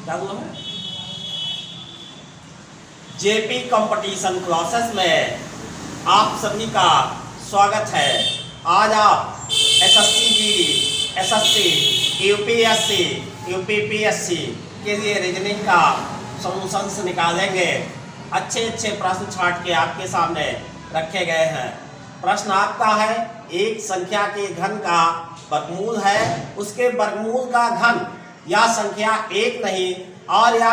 क्या बोला मैं? जेपी कंपटीशन क्लासेस में आप सभी का स्वागत है। आज आप SSC GD, SSC, UPSC, UPPSC के लिए रीजनिंग का सॉल्यूशंस निकालेंगे। अच्छे अच्छे प्रश्न छाट के आपके सामने रखे गए हैं। प्रश्न आपका है, एक संख्या के घन का वर्गमूल है, उसके वर्गमूल का घन या संख्या एक नहीं और या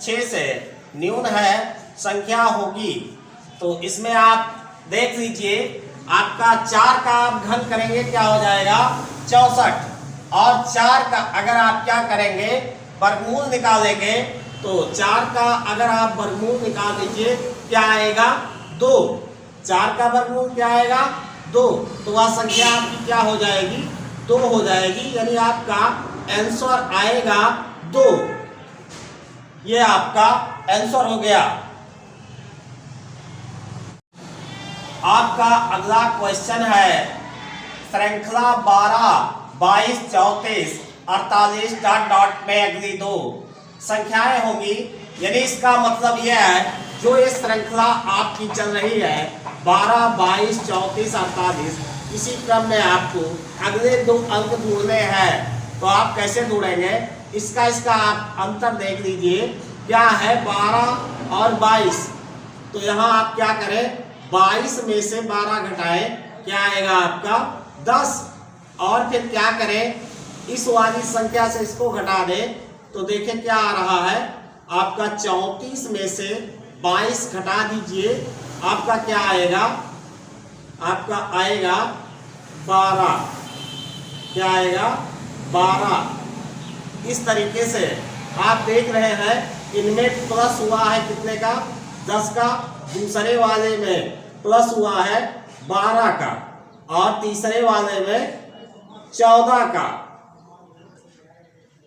6 से न्यून है संख्या होगी। तो इसमें आप देख लीजिए, आपका 4 का आप घन करेंगे क्या हो जाएगा 64, और 4 का अगर आप क्या करेंगे वर्गमूल निकालेंगे तो 4 का अगर आप वर्गमूल निकाल दीजिए क्या आएगा 2। 4 का वर्गमूल क्या आएगा 2, तो वह संख्या आपकी क्या हो जाएगी 2 हो जाएगी, यानी आपका आंसर आएगा 2। ये आपका आंसर हो गया। आपका अगला क्वेश्चन है, श्रृंखला 12, 22, 34, 48 डॉट डॉट में अगली 2 संख्याएं होंगी। यानी इसका मतलब यह है, जो ये श्रृंखला आपकी चल रही है 12, 22, 34, 48, इसी क्रम में आपको अगले 2 अंक ढूंढने हैं। तो आप कैसे ढूंढेंगे, इसका आप अंतर देख लीजिए, क्या है 12 और 22। तो यहाँ आप क्या करें, 22 में से 12 घटाएं, क्या आएगा आपका 10, और फिर क्या करें इस वाली संख्या से इसको घटा दें तो देखें क्या आ रहा है आपका 34 में से 22 घटा दीजिए, आपका क्या आएगा, आपका आएगा 12। क्या आएगा 12। इस तरीके से आप देख रहे हैं, इनमें प्लस हुआ है कितने का 10 का, दूसरे वाले में प्लस हुआ है 12 का, और तीसरे वाले में 14 का।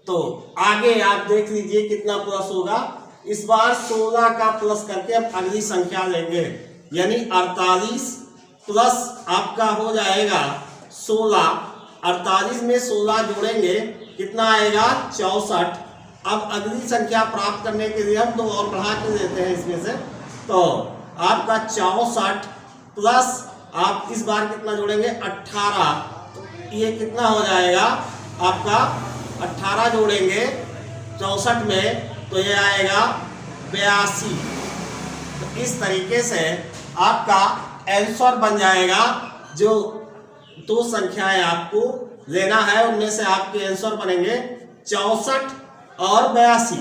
तो आगे आप देख लीजिए कितना प्लस होगा। इस बार 16 का प्लस करके अब अगली संख्या लेंगे, यानी 48 प्लस आपका हो जाएगा 16। 48 में 16 जोड़ेंगे कितना आएगा 64। अब अगली संख्या प्राप्त करने के लिए हम 2 और बढ़ा के देते हैं इसमें से, तो आपका 64 प्लस आप इस बार कितना जोड़ेंगे 18। तो ये कितना हो जाएगा आपका 18 जोड़ेंगे 64 में तो ये आएगा 82। तो इस तरीके से आपका आंसर बन जाएगा। जो 2 संख्याएं आपको लेना है उनमें से आपके आंसर बनेंगे 64 और 82।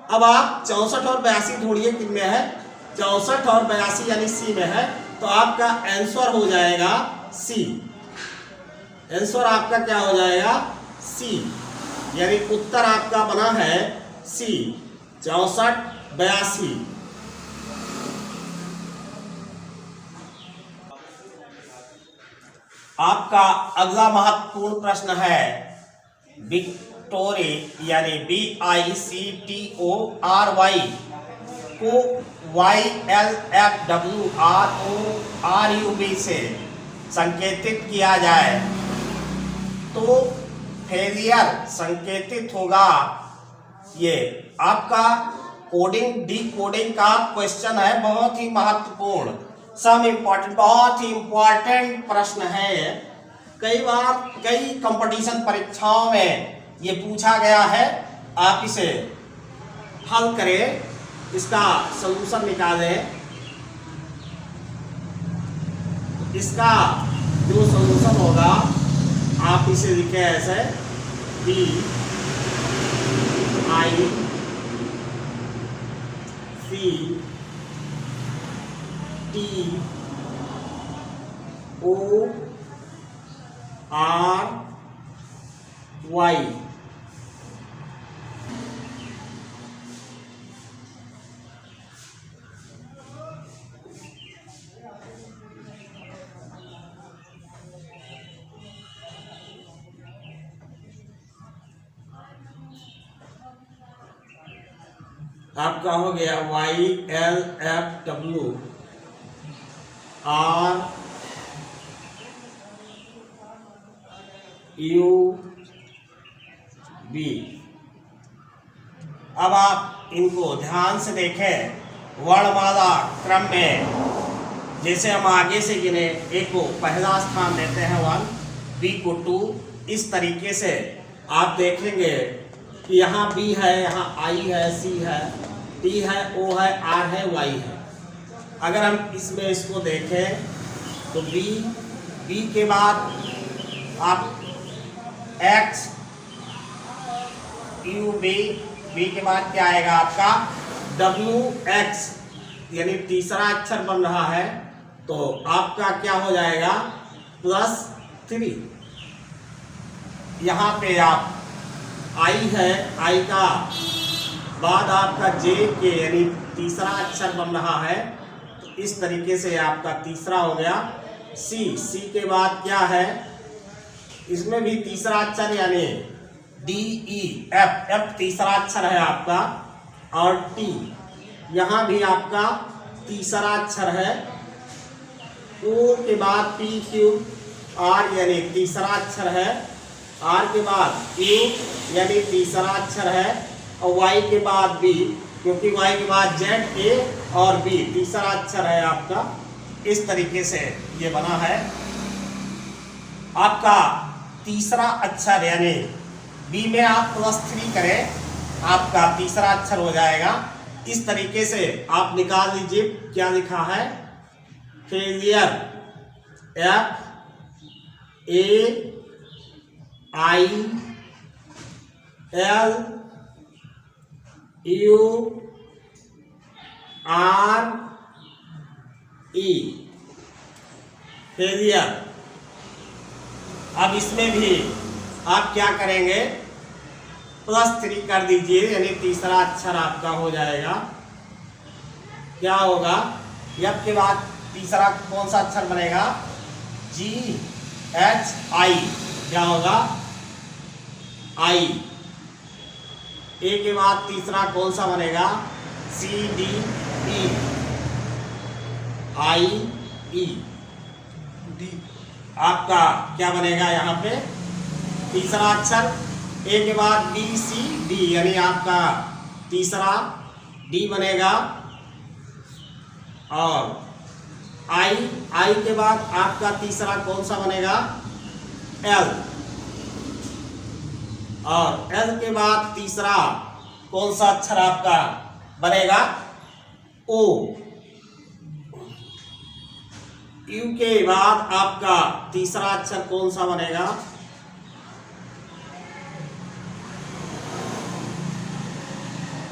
अब आप 64 और 82 ढूंढिए किन में है, 64 और 82 यानी सी में है, तो आपका आंसर हो जाएगा सी। आंसर आपका क्या हो जाएगा सी, यानी उत्तर आपका बना है सी 64, 82। आपका अगला महत्वपूर्ण प्रश्न है, विक्टोरी यानी VICTORY को YLFWRORUB से संकेतित किया जाए तो फेलियर संकेतित होगा। ये आपका कोडिंग डिकोडिंग का क्वेश्चन है, बहुत ही महत्वपूर्ण, सब इम्पोर्टेंट, बहुत ही इम्पोर्टेंट प्रश्न है। कई बार कई कंपटीशन परीक्षाओं में ये पूछा गया है। आप इसे हल करें, इसका सलूशन निकालें। इसका जो सलूशन होगा आप इसे लिखें ऐसे, VICTORY। आपका हो गया YLFWRUB। अब आप इनको ध्यान से देखें वर्णमाला क्रम में। जैसे हम आगे से गिने, ए को पहला स्थान देते हैं 1, बी को 2, इस तरीके से आप देखेंगे कि यहाँ बी है, यहाँ आई है, सी है, टी है, ओ है, आर है, वाई है। अगर हम इसमें इसको देखें तो बी के बाद आप एक्स, यू, बी के बाद क्या आएगा आपका डब्ल्यू एक्स, यानी तीसरा अक्षर बन रहा है, तो आपका क्या हो जाएगा +3। यहाँ पे आप आई है, आई का बाद आपका जे के यानी तीसरा अक्षर बन रहा है, तो इस तरीके से आपका तीसरा हो गया सी के बाद क्या है, इसमें भी तीसरा अक्षर यानी डी ई एफ तीसरा अक्षर है आपका, और टी यहाँ भी आपका तीसरा अक्षर है, ओ के बाद पी क्यू आर यानी तीसरा अक्षर है, आर के बाद यू यानी तीसरा अक्षर है, और वाई के बाद बी, क्योंकि वाई के बाद जेड, ए और बी तीसरा अक्षर है आपका। इस तरीके से ये बना है आपका तीसरा अक्षर, यानी बी में आप +3 करें, आपका तीसरा अक्षर हो जाएगा। इस तरीके से आप निकाल लीजिए क्या लिखा है, फेलियर FAILURE, फेलियर। अब इसमें भी आप क्या करेंगे, +3 कर दीजिए, यानी तीसरा अक्षर आपका हो जाएगा, क्या होगा, एफ के बाद तीसरा कौन सा अक्षर बनेगा, GHI, क्या होगा आई। ए के बाद तीसरा कौन सा बनेगा, CDE, IE, डी आपका क्या बनेगा यहाँ पे तीसरा अक्षर, ए के बाद BCD यानी आपका तीसरा डी बनेगा, और आई के बाद आपका तीसरा कौन सा बनेगा, L, और L के बाद तीसरा कौन सा अक्षर आपका बनेगा, O, U के बाद आपका तीसरा अक्षर कौन सा बनेगा,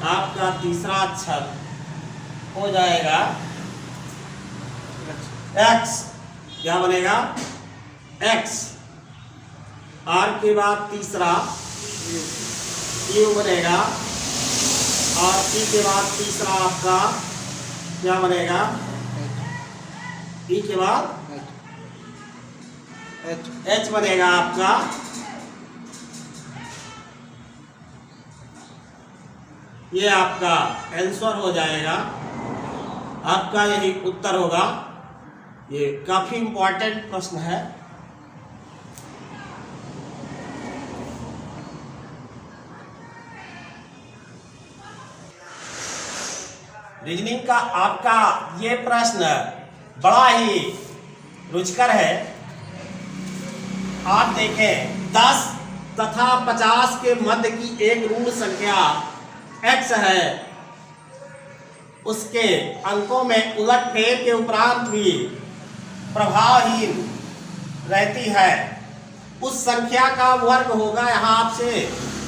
आपका तीसरा अक्षर हो जाएगा X, क्या बनेगा X, R के बाद तीसरा U बनेगा, और E के बाद तीसरा आपका क्या बनेगा, E के बाद H बनेगा आपका। ये आपका आंसर हो जाएगा, आपका यही उत्तर होगा। ये काफी इंपॉर्टेंट प्रश्न है। रीजनिंग का आपका ये प्रश्न बड़ा ही रुचिकर है। आप देखें 10 तथा 50 के मध्य की एक ऋण संख्या x है, उसके अंकों में उलटफेर के उपरांत भी प्रभावहीन रहती है, उस संख्या का वर्ग होगा। यहाँ आपसे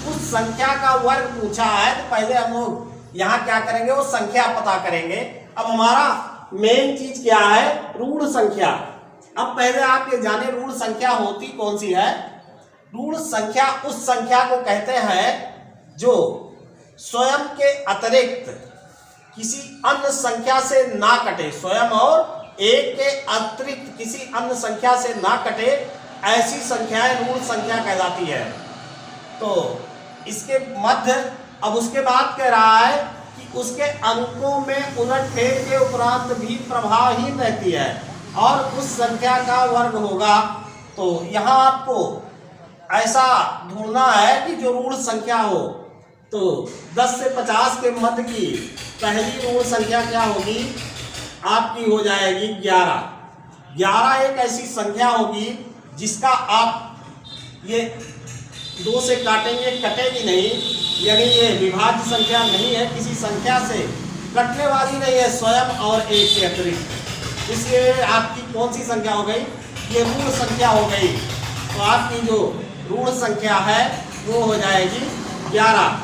उस संख्या का वर्ग पूछा है, तो पहले हम लोग यहाँ क्या करेंगे, वो संख्या पता करेंगे। अब हमारा मेन चीज क्या है, ऋण संख्या। अब पहले आप ये जाने ऋण संख्या होती कौन सी है। ऋण संख्या उस संख्या को कहते हैं जो स्वयं के अतिरिक्त किसी अन्य संख्या से ना कटे, स्वयं और एक के अतिरिक्त किसी अन्य संख्या से ना कटे, ऐसी संख्याएं ऋण संख्या कहलाती है। तो इसके मध्य, अब उसके बाद कह रहा है कि उसके अंकों में उलटफेर के उपरांत भी प्रभावहीन रहती है और उस संख्या का वर्ग होगा। तो यहाँ आपको ऐसा ढूंढना है कि जो ऋण संख्या हो, तो 10 से 50 के मध्य की पहली ऋण संख्या क्या होगी, आपकी हो जाएगी 11। 11 एक ऐसी संख्या होगी जिसका आप ये 2 से काटेंगे, कटेगी नहीं, यानी ये विभाज्य संख्या नहीं है, किसी संख्या से कटने वाली नहीं है, स्वयं और एक के अतिरिक्त। इसलिए आपकी कौन सी संख्या हो गई, ये ऋण संख्या हो गई। तो आपकी जो ऋण संख्या है वो हो जाएगी 11।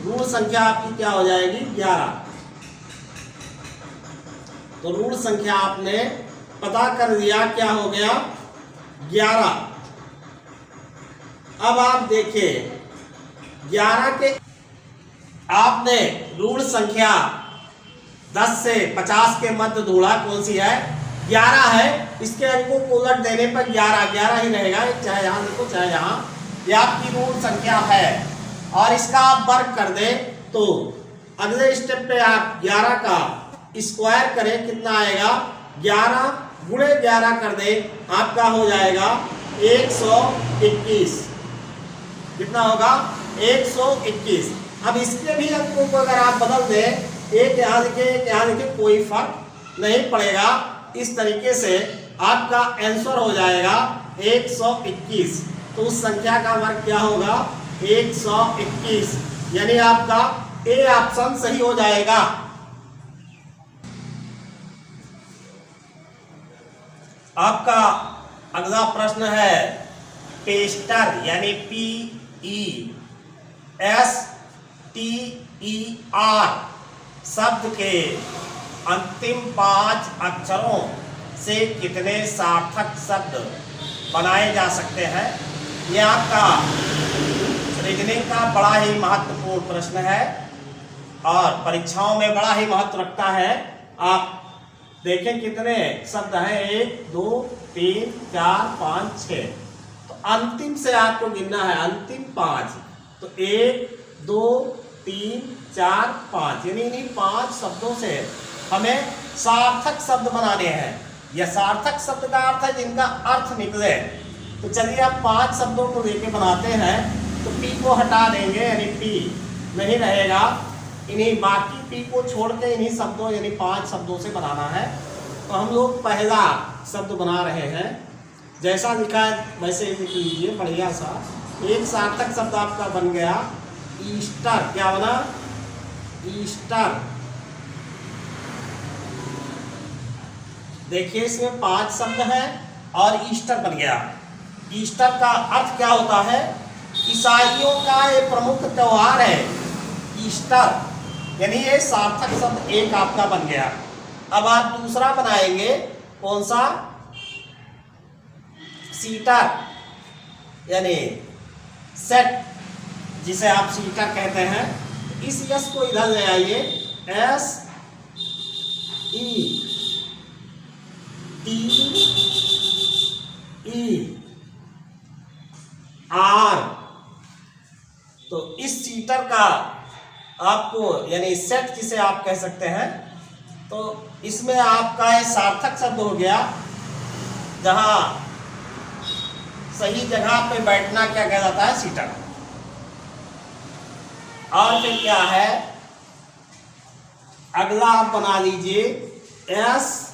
ऋण संख्या आपकी क्या हो जाएगी, 11। तो ऋण संख्या आपने पता कर दिया, क्या हो गया, 11। अब आप देखिए 11 के आपने ऋण संख्या 10 से 50 के मध्य ढूंढा, कौन सी है, 11 है। इसके अंकों को उलट देने पर 11 ही रहेगा, चाहे यहाँ देखो चाहे यहाँ, ये आपकी ऋण संख्या है। और इसका आप वर्ग कर दें तो अगले स्टेप पे आप 11 का स्क्वायर करें, कितना आएगा, 11 गुणे 11 कर दें, आपका हो जाएगा 121। कितना होगा, 121। अब इसके भी अंकों को अगर आप बदल दें, एक यहाँ लिखे एक यहाँ लिखे, कोई फर्क नहीं पड़ेगा। इस तरीके से आपका आंसर हो जाएगा 121। तो उस संख्या का वर्ग क्या होगा, 121, यानी आपका ए ऑप्शन सही हो जाएगा। आपका अगला प्रश्न है पेस्टर, यानी PESTER शब्द के अंतिम 5 अक्षरों से कितने सार्थक शब्द बनाए जा सकते हैं। यह आपका रीजनिंग का बड़ा ही महत्वपूर्ण प्रश्न है और परीक्षाओं में बड़ा ही महत्व रखता है। आप देखें कितने शब्द हैं, 1 2 3 4 5 6। तो अंतिम से आपको गिनना है, अंतिम 5। तो 1 2 3 4 5, यानी इन्हीं 5 शब्दों से हमें सार्थक शब्द बनाने हैं। यह सार्थक शब्द का अर्थ है जिनका अर्थ निकले। तो चलिए आप 5 शब्दों को लेके बनाते हैं। तो पी को हटा देंगे, यानी पी नहीं रहेगा, इन्हीं बाकी पी को छोड़ के इन्हीं शब्दों यानी 5 शब्दों से बनाना है। तो हम लोग पहला शब्द बना रहे हैं, जैसा लिखा है वैसे लिख लीजिए बढ़िया सा। एक सार्थक शब्द आपका बन गया ईस्टर। क्या बना, ईस्टर। देखिए इसमें 5 शब्द हैं और ईस्टर बन गया। ईस्टर का अर्थ क्या होता है, ईसाइयों का एक प्रमुख त्योहार है ईस्टर, यानी ये सार्थक शब्द एक आपका बन गया। अब आप दूसरा बनाएंगे, कौन सा, सीटर, यानी सेट, जिसे आप सीटर कहते हैं। इस यस को इधर ले आइए, SETER। तो इस सीटर का आपको यानी सेट जिसे आप कह सकते हैं, तो इसमें आपका ये सार्थक शब्द हो गया। जहां सही जगह पे बैठना क्या कहा जाता है, सीटर। और फिर क्या है, अगला आप बना लीजिए STER,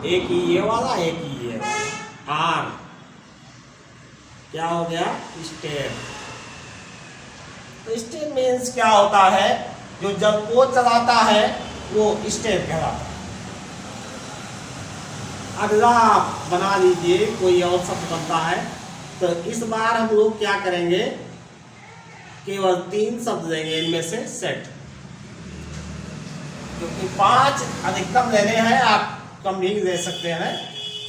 एक ही ये वाला, एक ही ये वाला, आर। क्या हो गया, स्टेट। तो स्टेट मीन्स क्या होता है, जो जब वो चलाता है वो स्टेट कहलाता है। अगला बना लीजिए, कोई और शब्द बनता है। तो इस बार हम लोग क्या करेंगे, केवल 3 शब्द देंगे इनमें से सेट, क्योंकि 5 अधिकतम लेने हैं, आप कम भी दे सकते हैं।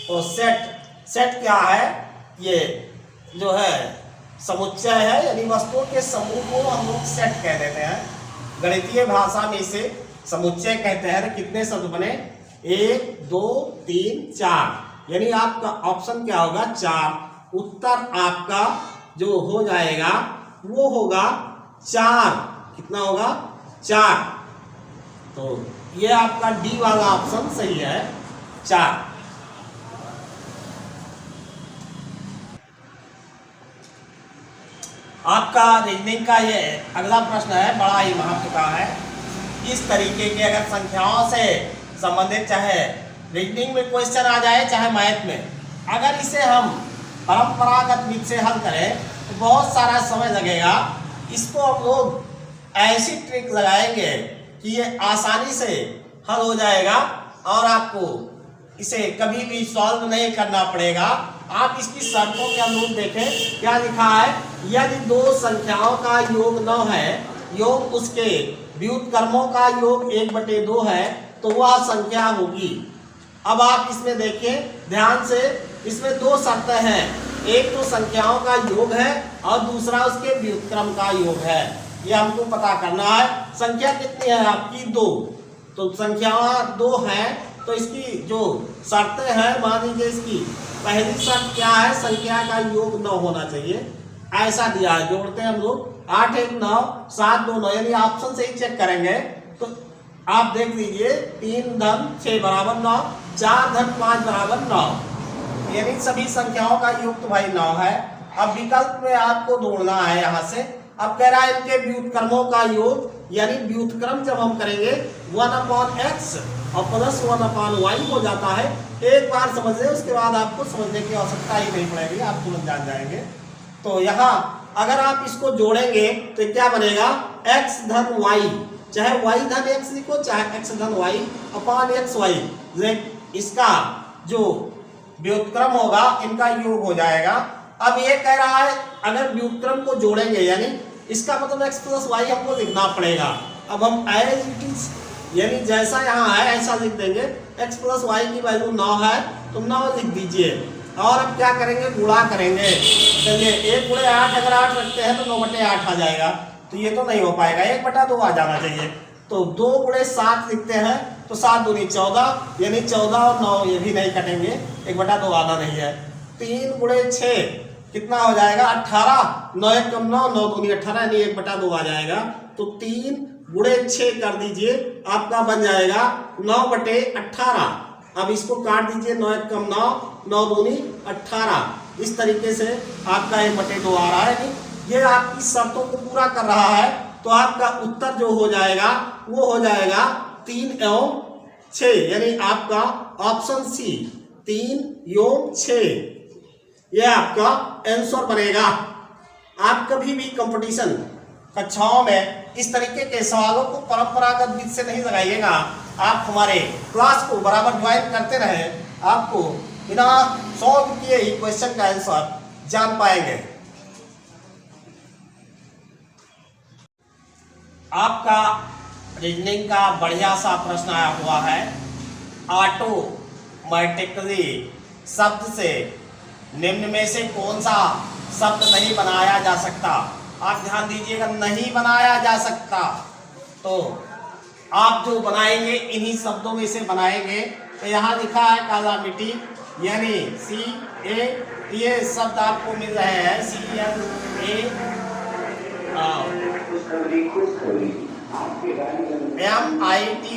तो सेट क्या है, ये जो है समुच्चय है, यानी वस्तुओं के समूह को हम लोग सेट कह देते हैं। गणितीय भाषा में इसे समुच्चय कहते हैं। तो कितने शब्द बने, 1 2 3 4, यानी आपका ऑप्शन क्या होगा, 4। उत्तर आपका जो हो जाएगा वो होगा 4। कितना होगा, 4। तो ये आपका डी वाला ऑप्शन सही है 4। आपका रीजनिंग का ये अगला प्रश्न है, बड़ा ही महत्व का है। इस तरीके के अगर संख्याओं से संबंधित चाहे रीजनिंग में क्वेश्चन आ जाए चाहे मैथ में, अगर इसे हम परंपरागत विधि से हल करें तो बहुत सारा समय लगेगा। इसको हम लोग ऐसी ट्रिक लगाएंगे कि ये आसानी से हल हो जाएगा और आपको इसे कभी भी सॉल्व नहीं करना पड़ेगा। आप इसकी शर्तों के अनुरूप देखें क्या लिखा है। यदि दो संख्याओं का योग 9 है, योग उसके व्युत्क्रमों का योग 1/2 है, तो वह संख्या होगी। अब आप इसमें देखिए ध्यान से, इसमें 2 शर्तें हैं। एक तो संख्याओं का योग है और दूसरा उसके व्युत्क्रम का योग है। ये हमको पता करना है। संख्या कितनी है आपकी 2, तो संख्या 2 है तो इसकी जो शर्तें हैं, मान लीजिए इसकी पहली शर्त क्या है, संख्या का योग 9 होना चाहिए, ऐसा दिया है। जोड़ते हैं हम लोग 8 1 9 7 2 9, यानी ऑप्शन से ही चेक करेंगे तो आप देख लीजिए 3 धन 6 बराबर 9, 4 धन 5 बराबर 9, यानी सभी संख्याओं का योग तो भाई 9 है। अब विकल्प में आपको ढूंढना है यहाँ से। अब कह रहा है इनके व्युत्क्रमों का योग, यानी व्युत्क्रम जब हम करेंगे 1/x और प्लस 1/y हो जाता है। एक बार समझ ले, उसके बाद आपको समझने की आवश्यकता ही नहीं पड़ेगी, आप तुरंत जान जाएंगे। तो यहाँ अगर आप इसको जोड़ेंगे तो क्या बनेगा, x धन y, चाहे y धन x लिखो चाहे x धन y अपान xy, इसका जो व्युत्क्रम होगा इनका योग हो जाएगा। अब ये कह रहा है अगर व्युत्क्रम को जोड़ेंगे, यानी इसका मतलब x प्लस वाई हमको लिखना पड़ेगा। अब हम एज इट इज, यानी जैसा यहाँ है ऐसा लिख देंगे। x प्लस वाई की वैल्यू 9 है तो 9 लिख दीजिए। और अब क्या करेंगे, गुणा करेंगे। चलिए 1 × 8, अगर 8 रखते हैं तो 9/8 आ जाएगा, तो ये तो नहीं हो पाएगा, 1/2 आ जाना चाहिए। तो 2 × 7 लिखते हैं तो 7 दूनी 14, यानी 14 और 9 ये भी नहीं कटेंगे, 1/2 आना नहीं है। 3 × 6 कितना हो जाएगा, 18, 9 1 कम 9, 9 दूनी 18, यानी 1/2 आ जाएगा। तो 3 × 6 कर दीजिए, आपका बन जाएगा 9/18। अब इसको काट दीजिए, 9 1 कम 9, 9 दूनी 18। इस तरीके से आपका 1/2 आ रहा है। ये आपकी शर्तों को पूरा कर रहा है, तो आपका उत्तर जो हो जाएगा वो हो जाएगा 3 एवं 6, यानी आपका ऑप्शन सी 3 एवं 6 ये आपका आंसर बनेगा। आप कभी भी कंपटीशन कक्षाओं में इस तरीके के सवालों को परंपरागत विधि से नहीं लगाइएगा। आप हमारे क्लास को बराबर ज्वाइन करते रहे, आपको बिना सॉल्व किए ही क्वेश्चन का आंसर जान पाएंगे। आपका रीजनिंग का बढ़िया सा प्रश्न आया हुआ है। ऑटोमेटिकली शब्द से निम्न में से कौन सा शब्द नहीं बनाया जा सकता। आप ध्यान दीजिएगा, नहीं बनाया जा सकता, तो आप जो बनाएंगे इन्हीं शब्दों में से बनाएंगे। तो यहाँ लिखा है काला मिट्टी, यानी CA, ये शब्द आपको मिल रहे हैं CLAMITY,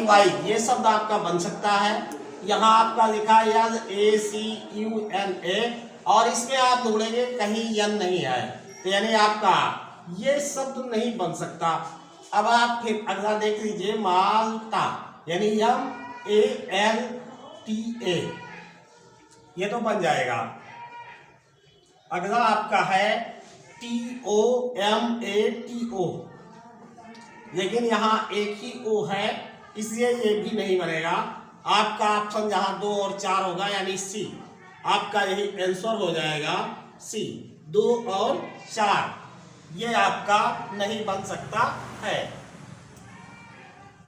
ये शब्द आपका बन सकता है। यहाँ आपका लिखा है LACUNA, और इसमें आप ढूंढेंगे कहीं यन नहीं है, तो यानी आपका ये शब्द नहीं बन सकता। अब आप फिर अगला देख लीजिए, माल्टा, यानी MALTA, ये तो बन जाएगा। अगला आपका है TOMATO, लेकिन यहाँ एक ही O है, इसलिए ये भी नहीं बनेगा। आपका ऑप्शन जहाँ 2 और 4 होगा, यानी C, आपका यही आंसर हो जाएगा C, 2 और 4, ये आपका नहीं बन सकता है।